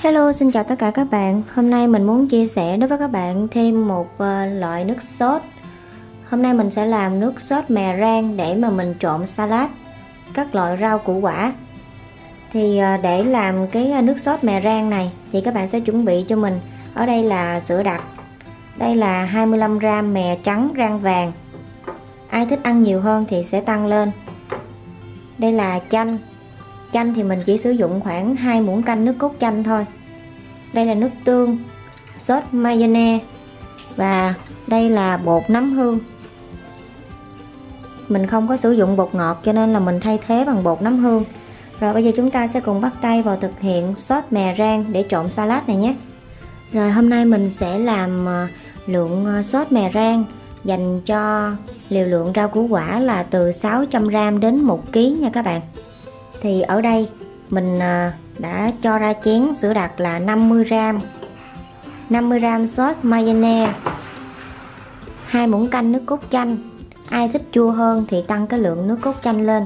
Hello, xin chào tất cả các bạn. Hôm nay mình muốn chia sẻ đối với các bạn thêm một loại nước sốt. Hôm nay mình sẽ làm nước sốt mè rang để mà mình trộn salad các loại rau củ quả. Thì để làm cái nước sốt mè rang này thì các bạn sẽ chuẩn bị cho mình. Ở đây là sữa đặc. Đây là 25g mè trắng rang vàng. Ai thích ăn nhiều hơn thì sẽ tăng lên. Đây là chanh. Chanh thì mình chỉ sử dụng khoảng 2 muỗng canh nước cốt chanh thôi. Đây là nước tương, sốt mayonnaise và đây là bột nấm hương. Mình không có sử dụng bột ngọt cho nên là mình thay thế bằng bột nấm hương. Rồi bây giờ chúng ta sẽ cùng bắt tay vào thực hiện sốt mè rang để trộn salad này nhé. Rồi hôm nay mình sẽ làm lượng sốt mè rang dành cho liều lượng rau củ quả là từ 600g đến 1kg nha các bạn. Thì ở đây mình đã cho ra chén sữa đặc là 50g sốt mayonnaise, 2 muỗng canh nước cốt chanh. Ai thích chua hơn thì tăng cái lượng nước cốt chanh lên.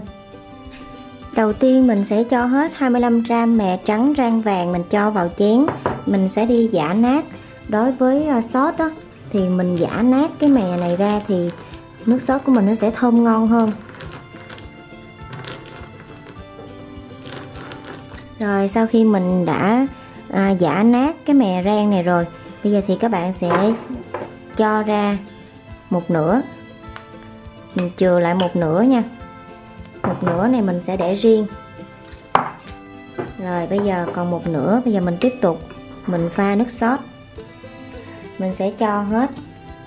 Đầu tiên mình sẽ cho hết 25g mè trắng rang vàng, mình cho vào chén. Mình sẽ đi giã nát. Đối với sốt đó thì mình giã nát cái mè này ra thì nước sốt của mình nó sẽ thơm ngon hơn. Rồi sau khi mình đã giã nát cái mè rang này rồi, bây giờ thì các bạn sẽ cho ra một nửa. Mình chừa lại một nửa nha. Một nửa này mình sẽ để riêng. Rồi bây giờ còn một nửa, bây giờ mình tiếp tục mình pha nước sốt. Mình sẽ cho hết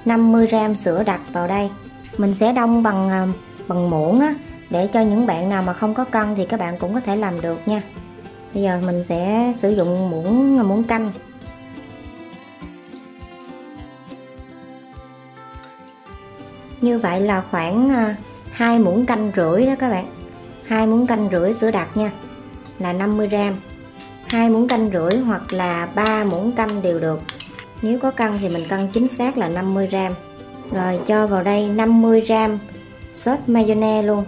50g sữa đặc vào đây. Mình sẽ đong bằng muỗng á, để cho những bạn nào mà không có cân thì các bạn cũng có thể làm được nha. Bây giờ mình sẽ sử dụng muỗng canh. Như vậy là khoảng 2 muỗng canh rưỡi đó các bạn. 2 muỗng canh rưỡi sữa đặc nha, là 50g. 2 muỗng canh rưỡi hoặc là 3 muỗng canh đều được. Nếu có cân thì mình cân chính xác là 50g. Rồi cho vào đây 50g sốt mayonnaise luôn.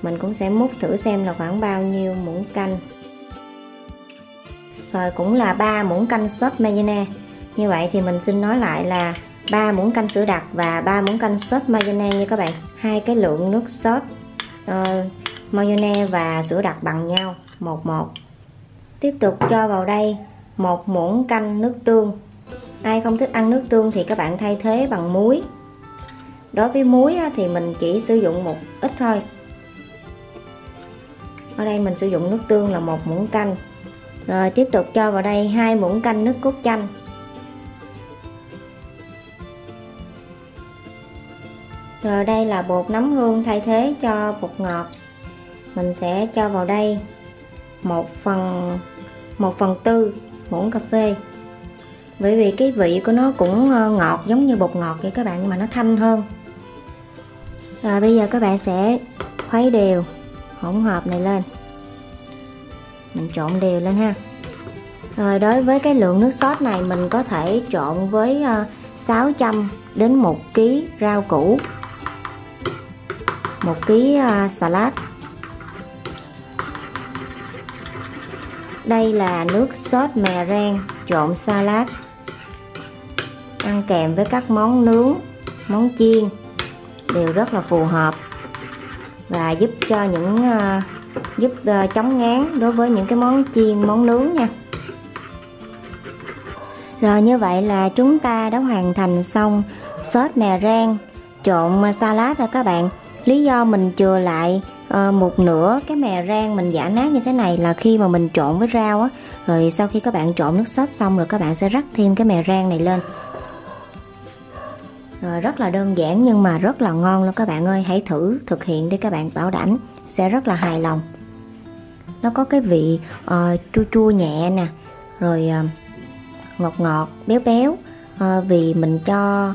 Mình cũng sẽ múc thử xem là khoảng bao nhiêu muỗng canh. Rồi cũng là 3 muỗng canh sốt mayonnaise. Như vậy thì mình xin nói lại là 3 muỗng canh sữa đặc và 3 muỗng canh sốt mayonnaise nha các bạn. Hai cái lượng nước sốt mayonnaise và sữa đặc bằng nhau 1:1. Tiếp tục cho vào đây 1 muỗng canh nước tương. Ai không thích ăn nước tương thì các bạn thay thế bằng muối. Đối với muối thì mình chỉ sử dụng một ít thôi. Ở đây mình sử dụng nước tương là 1 muỗng canh. Rồi tiếp tục cho vào đây 2 muỗng canh nước cốt chanh. Rồi đây là bột nấm hương thay thế cho bột ngọt. Mình sẽ cho vào đây 1/4 muỗng cà phê. Bởi vì cái vị của nó cũng ngọt giống như bột ngọt vậy các bạn, nhưng mà nó thanh hơn. Rồi bây giờ các bạn sẽ khuấy đều hỗn hợp này lên. Mình trộn đều lên ha. Rồi đối với cái lượng nước sốt này mình có thể trộn với 600 đến 1kg rau củ, 1kg salad. Đây là nước sốt mè rang trộn salad, ăn kèm với các món nướng, món chiên đều rất là phù hợp và giúp cho chống ngán đối với những cái món chiên, món nướng nha. Rồi như vậy là chúng ta đã hoàn thành xong sốt mè rang trộn salad rồi các bạn. Lý do mình chừa lại một nửa cái mè rang mình giã nát như thế này là khi mà mình trộn với rau á, rồi sau khi các bạn trộn nước sốt xong rồi các bạn sẽ rắc thêm cái mè rang này lên. Rồi rất là đơn giản nhưng mà rất là ngon luôn các bạn ơi. Hãy thử thực hiện để các bạn bảo đảm sẽ rất là hài lòng. Nó có cái vị chua chua nhẹ nè, rồi ngọt ngọt béo béo vì mình cho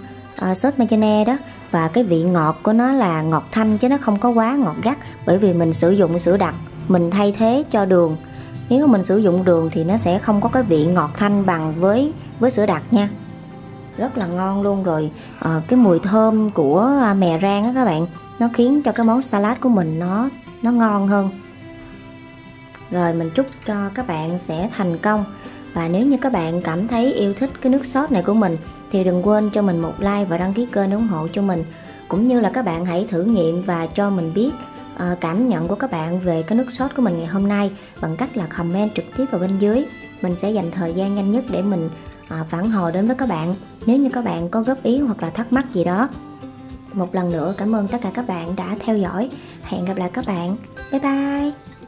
sốt mayonnaise đó. Và cái vị ngọt của nó là ngọt thanh chứ nó không có quá ngọt gắt, bởi vì mình sử dụng sữa đặc, mình thay thế cho đường. Nếu mà mình sử dụng đường thì nó sẽ không có cái vị ngọt thanh bằng với sữa đặc nha. Rất là ngon luôn. Rồi cái mùi thơm của mè rang á các bạn, nó khiến cho cái món salad của mình nó ngon hơn. Rồi mình chúc cho các bạn sẽ thành công Và nếu như các bạn cảm thấy yêu thích cái nước sốt này của mình thì đừng quên cho mình một like và đăng ký kênh để ủng hộ cho mình. Cũng như là các bạn hãy thử nghiệm và cho mình biết cảm nhận của các bạn về cái nước sốt của mình ngày hôm nay bằng cách là comment trực tiếp vào bên dưới. Mình sẽ dành thời gian nhanh nhất để mình phản hồi đến với các bạn nếu như các bạn có góp ý hoặc là thắc mắc gì đó. Một lần nữa cảm ơn tất cả các bạn đã theo dõi. Hẹn gặp lại các bạn. Bye bye.